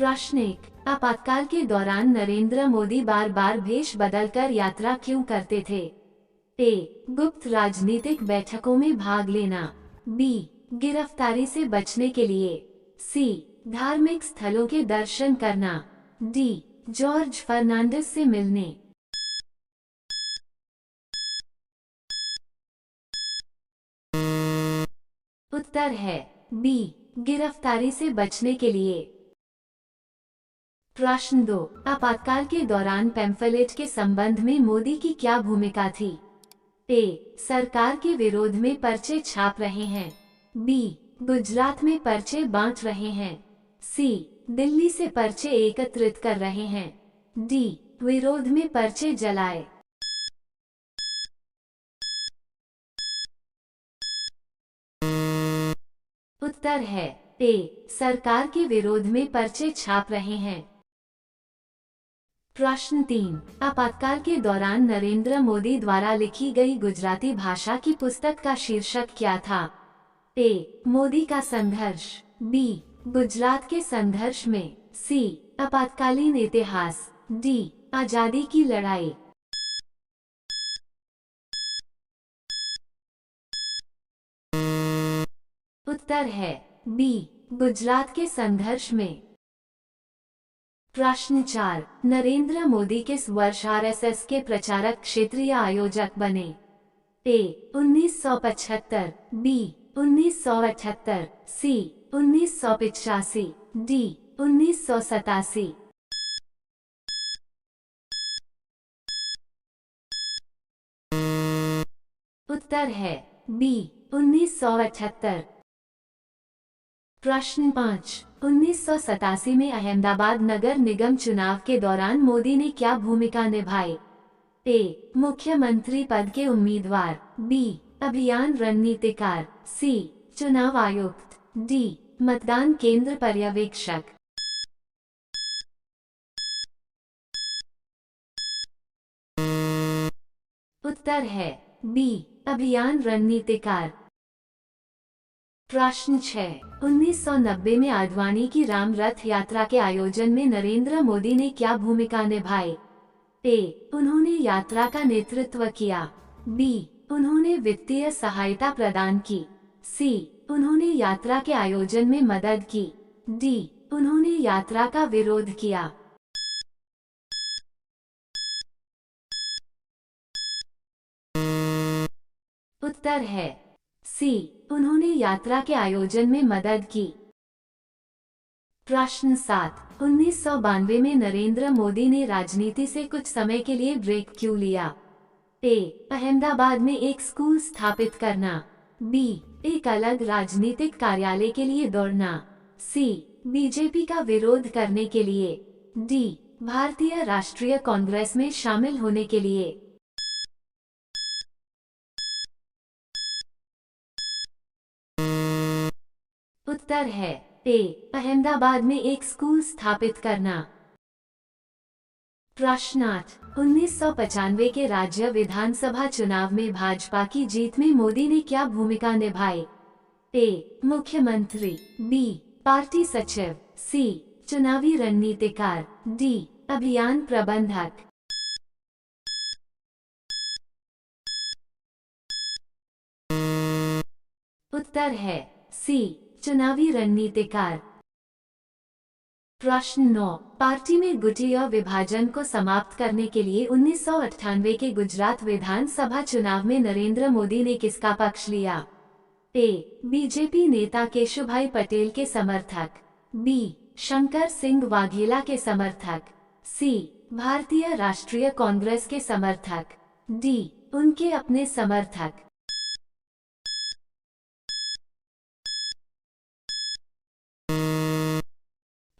प्रश्न 1, आपातकाल के दौरान नरेंद्र मोदी बार बार भेष बदलकर यात्रा क्यों करते थे? ए, गुप्त राजनीतिक बैठकों में भाग लेना। बी, गिरफ्तारी से बचने के लिए। सी, धार्मिक स्थलों के दर्शन करना। डी, जॉर्ज फर्नांडिस से मिलने। उत्तर है बी, गिरफ्तारी से बचने के लिए। प्रश्न 2, आपातकाल के दौरान पैम्फलेट के संबंध में मोदी की क्या भूमिका थी? ए, सरकार के विरोध में पर्चे छाप रहे हैं। बी, गुजरात में पर्चे बांट रहे हैं। सी, दिल्ली से पर्चे एकत्रित कर रहे हैं। डी, विरोध में पर्चे जलाए। उत्तर है ए, सरकार के विरोध में पर्चे छाप रहे हैं। प्रश्न 3, आपातकाल के दौरान नरेंद्र मोदी द्वारा लिखी गई गुजराती भाषा की पुस्तक का शीर्षक क्या था? ए, मोदी का संघर्ष। बी, गुजरात के संघर्ष में। सी, आपातकालीन इतिहास। डी, आजादी की लड़ाई। उत्तर है बी, गुजरात के संघर्ष में। प्रश्न 4, नरेंद्र मोदी किस वर्ष आरएसएस के प्रचारक क्षेत्रीय आयोजक बने? ए, 1975। बी, 1978। सी, 1985। डी, 1987। उत्तर है बी, 1978। प्रश्न 5, 1987 में अहमदाबाद नगर निगम चुनाव के दौरान मोदी ने क्या भूमिका निभाई? ए, मुख्यमंत्री पद के उम्मीदवार। बी, अभियान रणनीतिकार। सी, चुनाव आयुक्त। डी, मतदान केंद्र पर्यवेक्षक। उत्तर है बी, अभियान रणनीतिकार। प्रश्न 6, 1990 में आडवाणी की राम रथ यात्रा के आयोजन में नरेंद्र मोदी ने क्या भूमिका निभाई? ए, उन्होंने यात्रा का नेतृत्व किया। बी, उन्होंने वित्तीय सहायता प्रदान की। सी, उन्होंने यात्रा के आयोजन में मदद की। डी, उन्होंने यात्रा का विरोध किया। उत्तर है सी, उन्होंने यात्रा के आयोजन में मदद की। प्रश्न 7, 1992 में नरेंद्र मोदी ने राजनीति से कुछ समय के लिए ब्रेक क्यों लिया? ए, अहमदाबाद में एक स्कूल स्थापित करना। बी, एक अलग राजनीतिक कार्यालय के लिए दौड़ना। सी, बीजेपी का विरोध करने के लिए। डी, भारतीय राष्ट्रीय कांग्रेस में शामिल होने के लिए। उत्तर है ए, अहमदाबाद में एक स्कूल स्थापित करना। प्रश्न 8, 1995 के राज्य विधानसभा चुनाव में भाजपा की जीत में मोदी ने क्या भूमिका निभाई? ए, मुख्यमंत्री। बी, पार्टी सचिव। सी, चुनावी रणनीतिकार। डी, अभियान प्रबंधक। उत्तर है सी, चुनावी रणनीतिकार। प्रश्न 9, पार्टी में गुटी और विभाजन को समाप्त करने के लिए 1998 के गुजरात विधानसभा चुनाव में नरेंद्र मोदी ने किसका पक्ष लिया? ए, बीजेपी नेता केशुभाई पटेल के समर्थक। बी, शंकर सिंह वाघेला के समर्थक। सी, भारतीय राष्ट्रीय कांग्रेस के समर्थक। डी, उनके अपने समर्थक।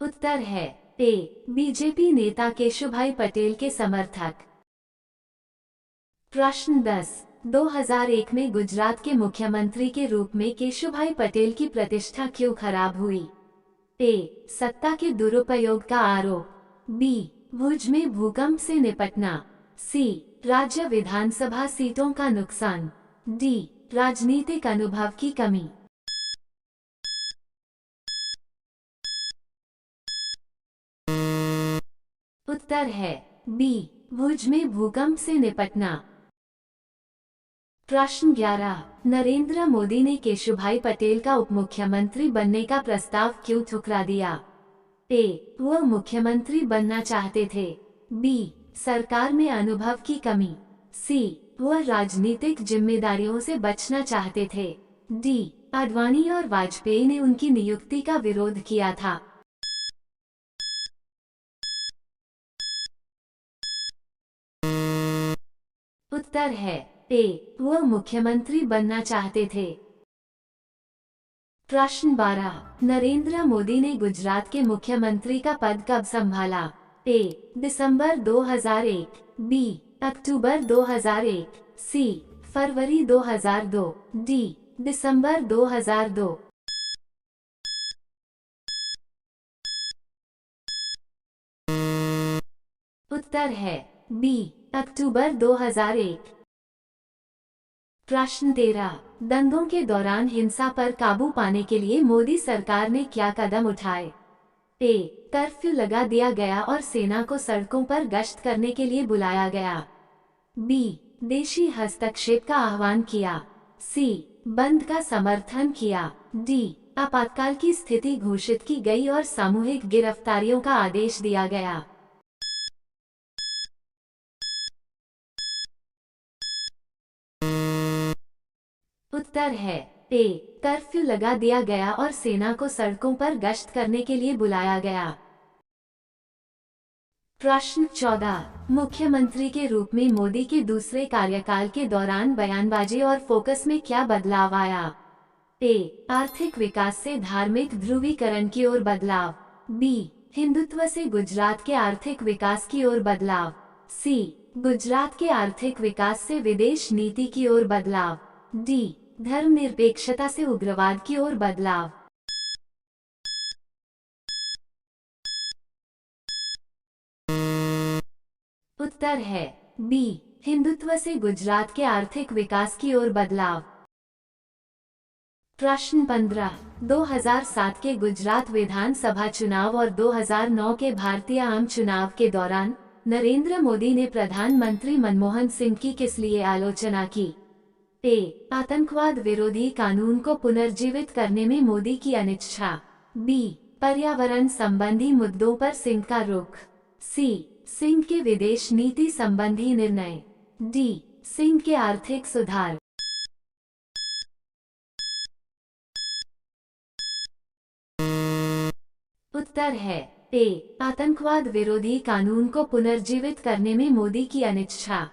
उत्तर है ए, बीजेपी नेता केशुभाई पटेल के समर्थक। प्रश्न 10, 2001 में गुजरात के मुख्यमंत्री के रूप में केशुभाई पटेल की प्रतिष्ठा क्यों खराब हुई? ए, सत्ता के दुरुपयोग का आरोप। बी, भुज में भूकंप से निपटना। सी, राज्य विधानसभा सीटों का नुकसान। डी, राजनीतिक अनुभव की कमी। उत्तर है बी, भुज में भूकंप से निपटना। प्रश्न 11, नरेंद्र मोदी ने केशुभाई पटेल का उप मुख्यमंत्री बनने का प्रस्ताव क्यों ठुकरा दिया? ए, वह मुख्यमंत्री बनना चाहते थे। बी, सरकार में अनुभव की कमी। सी, वह राजनीतिक जिम्मेदारियों से बचना चाहते थे। डी, आडवाणी और वाजपेयी ने उनकी नियुक्ति का विरोध किया था। उत्तर है ए, वह मुख्यमंत्री बनना चाहते थे। प्रश्न 12, नरेंद्र मोदी ने गुजरात के मुख्यमंत्री का पद कब संभाला? ए, दिसंबर 2001, बी, अक्टूबर 2001, सी, फरवरी 2002, डी, दिसंबर 2002। उत्तर है बी, अक्टूबर 2001। प्रश्न 13, दंगों के दौरान हिंसा पर काबू पाने के लिए मोदी सरकार ने क्या कदम उठाए? ए, कर्फ्यू लगा दिया गया और सेना को सड़कों पर गश्त करने के लिए बुलाया गया। बी, देशी हस्तक्षेप का आह्वान किया। सी, बंद का समर्थन किया। डी, आपातकाल की स्थिति घोषित की गई और सामूहिक गिरफ्तारियों का आदेश दिया गया। उत्तर है ए, कर्फ्यू लगा दिया गया और सेना को सड़कों पर गश्त करने के लिए बुलाया गया। प्रश्न 14, मुख्यमंत्री के रूप में मोदी के दूसरे कार्यकाल के दौरान बयानबाजी और फोकस में क्या बदलाव आया? ए, आर्थिक विकास से धार्मिक ध्रुवीकरण की ओर बदलाव। बी, हिंदुत्व से गुजरात के आर्थिक विकास की ओर बदलाव। सी, गुजरात के आर्थिक विकास से विदेश नीति की ओर बदलाव। डी, धर्मनिरपेक्षता से उग्रवाद की ओर बदलाव। उत्तर है बी, हिंदुत्व से गुजरात के आर्थिक विकास की ओर बदलाव। प्रश्न 15, 2007 के गुजरात विधानसभा चुनाव और 2009 के भारतीय आम चुनाव के दौरान नरेंद्र मोदी ने प्रधानमंत्री मनमोहन सिंह की किस लिए आलोचना की? ए, आतंकवाद विरोधी कानून को पुनर्जीवित करने में मोदी की अनिच्छा। बी, पर्यावरण संबंधी मुद्दों पर सिंह का रुख। सी, सिंह के विदेश नीति संबंधी निर्णय। डी, सिंह के आर्थिक सुधार। उत्तर है ए, आतंकवाद विरोधी कानून को पुनर्जीवित करने में मोदी की अनिच्छा।